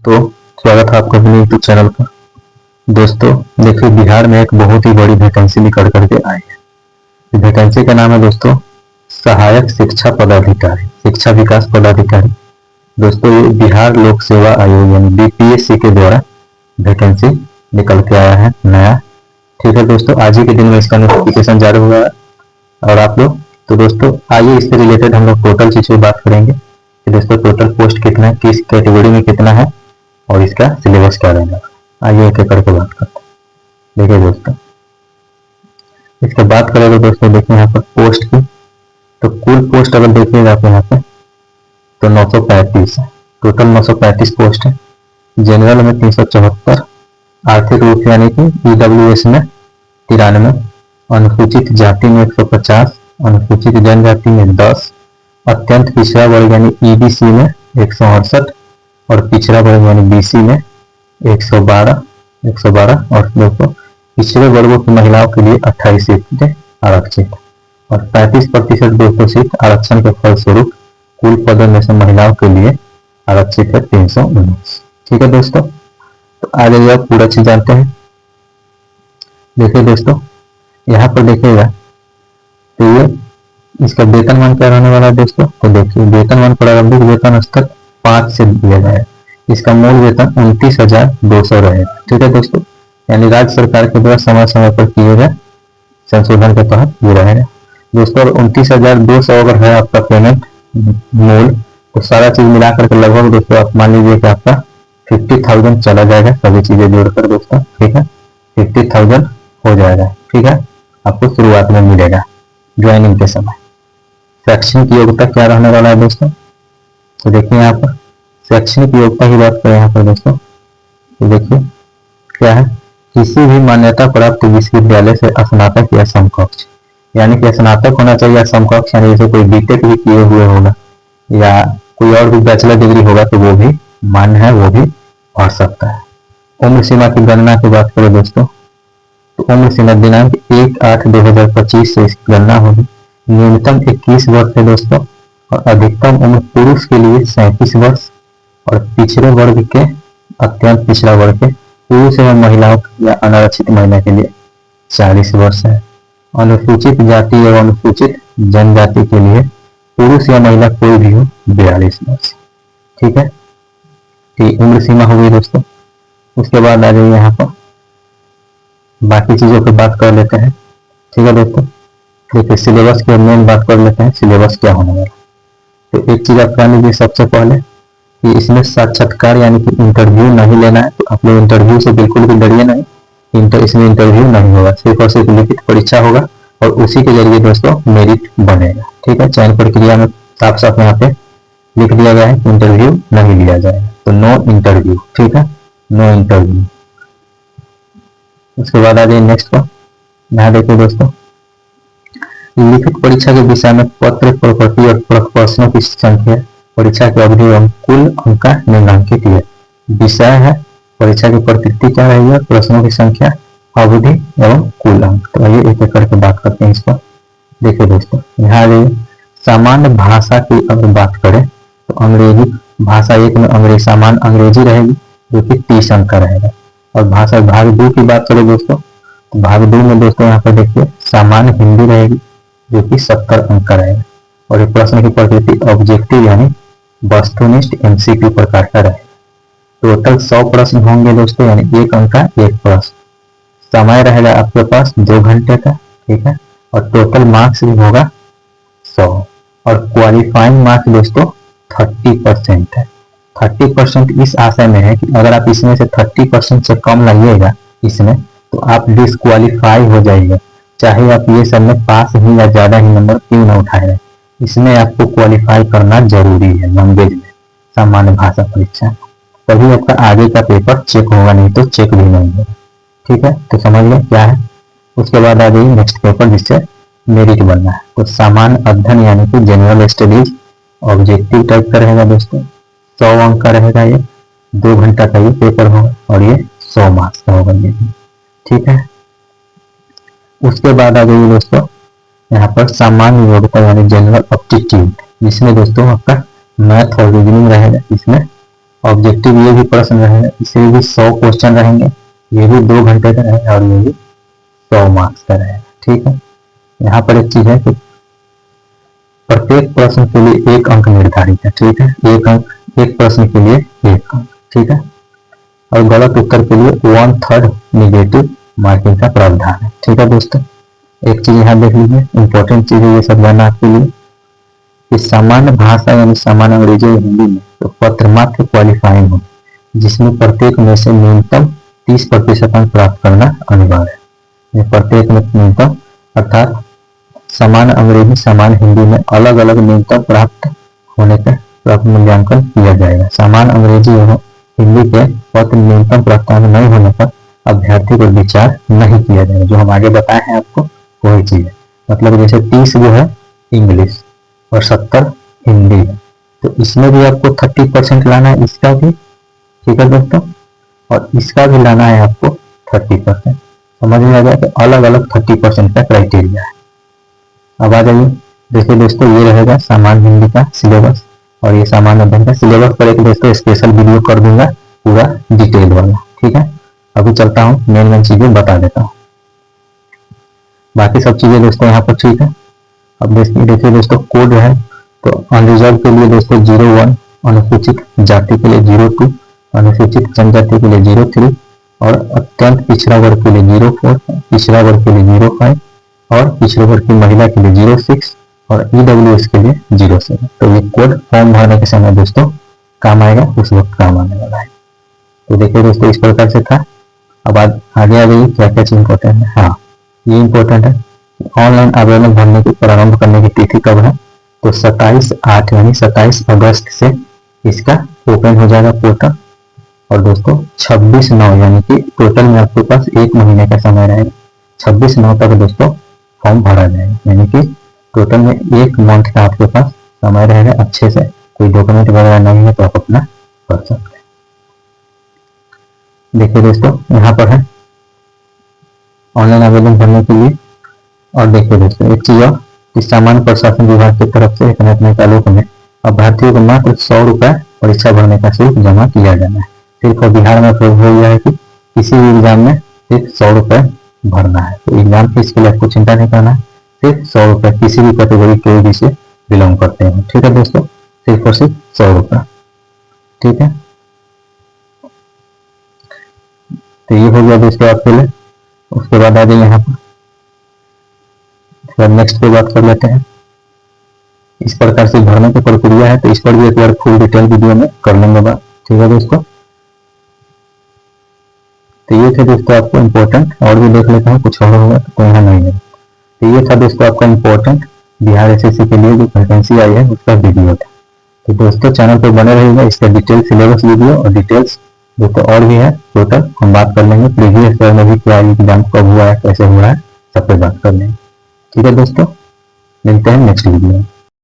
तो स्वागत है आपका अपने यूट्यूब चैनल पर। दोस्तों देखिए, बिहार में एक बहुत ही बड़ी वैकेंसी निकल करके आई है। वैकेंसी का नाम है दोस्तों सहायक शिक्षा पदाधिकारी, शिक्षा विकास पदाधिकारी। दोस्तों ये बिहार लोक सेवा आयोग यानी बीपीएससी के द्वारा वैकेंसी निकल के आया है नया। ठीक है दोस्तों, आज ही के दिन में इसका नोटिफिकेशन जारी हुआ है। और आप लोग तो दोस्तों आइए इससे रिलेटेड हम लोग टोटल चीज़ पे बात करेंगे कि दोस्तों टोटल पोस्ट कितना है, किस कैटेगरी में कितना है और इसका सिलेबस क्या रहेगा। आइए एक एक करके बात करते हैं। देखिए दोस्तों, इसके बात करें तो दोस्तों देखिए यहाँ पर पोस्ट की, तो कुल पोस्ट अगर देखिएगा आप यहाँ पे तो 935 है। टोटल 935 पोस्ट है। जनरल में 374, आर्थिक रूप से यानी कि ईडब्ल्यूएस में 93, अनुसूचित जाति में 150, अनुसूचित जनजाति में 10, अत्यंत पिछड़ा वर्ग यानी ईबीसी में 168 और पिछड़ा वर्ग यानी बीसी में 112 और दोस्तों पिछड़े वर्गों की महिलाओं के लिए 28 सीटें आरक्षित और 35% दोस्तों सीट आरक्षण के फलस्वरूप कुल पदों में से महिलाओं के लिए आरक्षित है 319। ठीक है दोस्तों, तो आ जाइए आप पूरा चीज जानते हैं। देखिए दोस्तों यहाँ पर देखिएगा तो ये इसका वेतनमान क्या रहने वाला है दोस्तों। तो देखिए वेतनमान प्रारंभिक वेतन स्तर 5 से दिया गया है। इसका मूल वेतन 29,200 रहेगा। ठीक है दोस्तों, यानी राज्य सरकार के द्वारा समय समय पर किए गए संशोधन के तहत ये रहेगा दोस्तों। 29,200 अगर है आपका पेमेंट मूल, तो सारा चीज मिलाकर के लगभग दोस्तों आप मान लीजिए कि आपका 50,000 चला जाएगा, सभी चीजें जोड़कर दोस्तों। ठीक है, 50,000 हो जाएगा। ठीक है, आपको शुरुआत में मिलेगा ज्वाइनिंग के समय। शैक्षणिक योग्यता क्या रहने वाला है दोस्तों, तो देखिए यहाँ पर शैक्षणिक योग्यता की बात करें यहाँ पर दोस्तों, तो देखिए क्या है, किसी भी मान्यता प्राप्त विश्वविद्यालय से स्नातक या समकक्ष, यानी कि स्नातक होना चाहिए या समकक्ष, यानी जैसे कोई बीटेक भी किए हुए होगा या कोई और भी बैचलर डिग्री होगा तो वो भी मान्य है, वो भी पढ़ सकता है। उम्र सीमा की गणना की बात करें दोस्तों, तो उम्र सीमा दिनांक 1/8/2025 से इसकी गणना होगी। न्यूनतम 21 वर्ष है दोस्तों और अधिकतम उम्र पुरुष के लिए 37 वर्ष और पिछड़े वर्ग के, अत्यंत पिछड़ा वर्ग के पुरुष एवं महिलाओं या अनारक्षित महिला के लिए 40 वर्ष है। अनुसूचित जाति एवं अनुसूचित जनजाति के लिए पुरुष या महिला कोई भी हो 42 वर्ष। ठीक है, ठीक उम्र सीमा हो गई दोस्तों। उसके बाद आ जाइए यहाँ पर बाकी चीजों पर बात कर लेते हैं। ठीक है दोस्तों, ठीक है, सिलेबस की मेन बात कर लेते हैं, सिलेबस क्या होने वाला। तो एक चीज आप जान लीजिए सबसे पहले कि इसमें साक्षात्कार यानी कि इंटरव्यू नहीं लेना है। तो आप लोग इंटरव्यू से बिल्कुल भी डरिए नहीं, इसमें इंटरव्यू नहीं होगा, सिर्फ और सिर्फ लिखित परीक्षा होगा और उसी के जरिए दोस्तों मेरिट बनेगा। ठीक है, चयन प्रक्रिया में साफ साफ यहाँ पे लिख दिया गया है कि इंटरव्यू नहीं लिया जाएगा, तो नो इंटरव्यू। ठीक है, नो इंटरव्यू। उसके बाद आ जाइए नेक्स्ट पर। यहाँ देखिए दोस्तों, लिखित परीक्षा के विषय में पत्र, प्रपत्र और प्रश्नों की संख्या, परीक्षा की अवधि एवं कुल अंक निम्नांकित है। विषय है परीक्षा की प्रकृति क्या रहेगी और प्रश्नों की संख्या, अवधि एवं कुल अंक। तो आइए एक एक करके बात करते हैं इस पर। देखिए दोस्तों यहाँ सामान्य भाषा की अगर बात करें तो अंग्रेजी भाषा 1 में अंग्रेजी सामान्य अंग्रेजी रहेगी जो कि 30 अंक का रहेगा। और भाषा भाग 2 की बात करें दोस्तों, तो भाग 2 में दोस्तों यहाँ पर देखिए सामान्य हिंदी रहेगी जो कि 70 अंक का रहेगा। और ये प्रश्न की प्रकृति ऑब्जेक्टिव यानी वस्तुनिष्ठ एमसीक्यू प्रकार का रहेगा। टोटल 100 प्रश्न होंगे दोस्तों, यानी 1 अंक का 1 प्रश्न। समय रहेगा आपके पास 2 घंटे का। ठीक है, और टोटल मार्क्स भी होगा 100 और क्वालिफाइंग मार्क्स दोस्तों 30% है। 30% इस आशय में है कि अगर आप इसमें से 30% से कम लाइएगा इसमें तो आप डिस्क्वालीफाई हो जाइएगा, चाहे आप ये सब में पास ही या ज्यादा ही नंबर क्यों ना उठाए। इसमें आपको क्वालिफाई करना जरूरी है लैंग्वेज में, सामान्य भाषा परीक्षा, तभी आपका आगे का पेपर चेक होगा, नहीं तो चेक भी नहीं होगा। ठीक है, तो समझ लें क्या है। उसके बाद आ जाइए नेक्स्ट पेपर जिससे मेरिट बनना है। तो सामान्य अध्ययन यानी कि जनरल स्टडीज ऑब्जेक्टिव टाइप का रहेगा दोस्तों, 100 अंक का रहेगा। ये 2 घंटा का ये पेपर होगा और ये 100 मार्क्स का होगा ये भी। ठीक है, उसके बाद आ जाइए दोस्तों यहाँ पर सामान्य योग्यता यानी जनरल एप्टीट्यूड, जिसमें दोस्तों आपका मैथ और रीजनिंग रहेगा। इसमें ऑब्जेक्टिव ये भी प्रश्न रहेगा, इसे भी 100 क्वेश्चन रहेंगे, ये भी 2 घंटे का रहेगा और ये भी 100 मार्क्स का रहेगा। ठीक है, यहाँ पर एक चीज है कि प्रत्येक प्रश्न के लिए 1 अंक निर्धारित है। ठीक है, 1 अंक, एक प्रश्न के लिए 1 अंक। ठीक है, और गलत उत्तर के लिए 1/3 निगेटिव मार्किंग का प्रावधान है। ठीक है दोस्तों, एक चीज यहाँ देख लीजिए, इंपॉर्टेंट चीज है ये सब जानना आपके लिए कि सामान्य भाषा यानी सामान्य अंग्रेजी और हिंदी में तो पत्र मात्र क्वालिफाइंग हो, जिसमें प्रत्येक में से न्यूनतम 30% अंक प्राप्त करना अनिवार्य है। प्रत्येक में न्यूनतम, अर्थात समान अंग्रेजी समान हिंदी में अलग अलग न्यूनतम प्राप्त होने का मूल्यांकन किया जाएगा। समान अंग्रेजी एवं हिंदी के पत्र न्यूनतम प्राप्तांक नहीं होने पर अभ्यर्थी पर विचार नहीं किया जाएगा। जो हम आगे बताए हैं आपको वही चीज है। मतलब जैसे 30 जो है इंग्लिश और 70 हिंदी है, तो इसमें भी आपको 30% लाना है, इसका भी। ठीक है दोस्तों, और इसका भी लाना है आपको 30%। समझ में आ गया? तो अलग अलग 30% का क्राइटेरिया है। अब आ जाइए, देखिए दोस्तों, ये रहेगा सामान्य हिंदी का सिलेबस और ये सामान्य अध्ययन का सिलेबस पर एक दोस्तों स्पेशल वीडियो कर दूंगा पूरा डिटेल वाला। ठीक है, अभी चलता हूँ मेन चीजें बता देता हूँ, बाकी सब चीजें दोस्तों यहाँ पर ठीक है। अब देखिए दोस्तों, कोड है तो अनरिजर्व के लिए दोस्तों 01, अनुसूचित जाति के लिए 02, अनुसूचित जनजाति के लिए 03 और अत्यंत पिछड़ा वर्ग के लिए 04, पिछड़ा वर्ग के लिए 05 और पिछड़े वर्ग की महिला के लिए 06 और ईडब्ल्यूएस के लिए 07। तो ये कोड फॉर्म भरने के समय दोस्तों काम आएगा, उस वक्त काम आने वाला है। तो देखिए दोस्तों, इस प्रकार से था। अब आगे आ गई क्या क्या चीज इंपॉर्टेंट है। हाँ, ये इंपॉर्टेंट है, ऑनलाइन आवेदन भरने की प्रारंभ करने की तिथि कब है? तो 27/8 यानी 27 अगस्त से इसका ओपन हो जाएगा पोर्टल। और दोस्तों 26/9 यानी कि टोटल में आपके पास 1 महीने का समय रहेगा। 26/9 तक दोस्तों फॉर्म भरा जाएगा, यानी कि टोटल में 1 मंथ का आपके पास समय रहेगा। अच्छे से कोई डॉक्यूमेंट वगैरह नहीं है तो आप अपना कर सकते हैं। देखिए दोस्तों, यहाँ पर है ऑनलाइन आवेदन भरने के लिए। और देखिए दोस्तों, एक चीज और कि सामान्य प्रशासन विभाग की तरफ से अपने तालुक में अभ्यर्थियों को मात्र 100 रुपए परीक्षा भरने का शुल्क जमा किया जाना है। सिर्फ बिहार में प्रयोग हो गया है कि किसी भी एग्जाम में सिर्फ 100 रुपए भरना है। तो एग्जाम फीस के लिए आपको चिंता नहीं करना है, सिर्फ 100 रुपए, किसी भी कैटेगरी कोई भी से बिलोंग करते हैं। ठीक है दोस्तों, सिर्फ और सिर्फ 100 रुपए। ठीक है, तो ये हो गया दोस्तों आपके लिए। उसके बाद आ जाइए यहाँ पर, नेक्स्ट पे बात कर लेते हैं। इस प्रकार से भरने की प्रक्रिया है, तो इस पर भी एक बार फुल डिटेल वीडियो में कर लेंगे बात। ठीक है दोस्तों, तो ये थे दोस्तों आपको इम्पोर्टेंट, और भी देख लेता हूँ कुछ और होगा तो यहाँ नहीं है। तो ये था दोस्तों आपका इम्पोर्टेंट बिहार एसएससी के लिए जो वैकेंसी आई है उसका वीडियो था। तो दोस्तों चैनल पर बने रहिएगा, इसका डिटेल सिलेबस वीडियो और डिटेल्स दोस्तों और भी है, टोटल हम बात कर लेंगे। प्रीवियस ईयर में भी क्या एग्जाम कब हुआ है, कैसे हुआ है, सब पे बात कर लेंगे। ठीक है दोस्तों, मिलते हैं नेक्स्ट वीडियो में।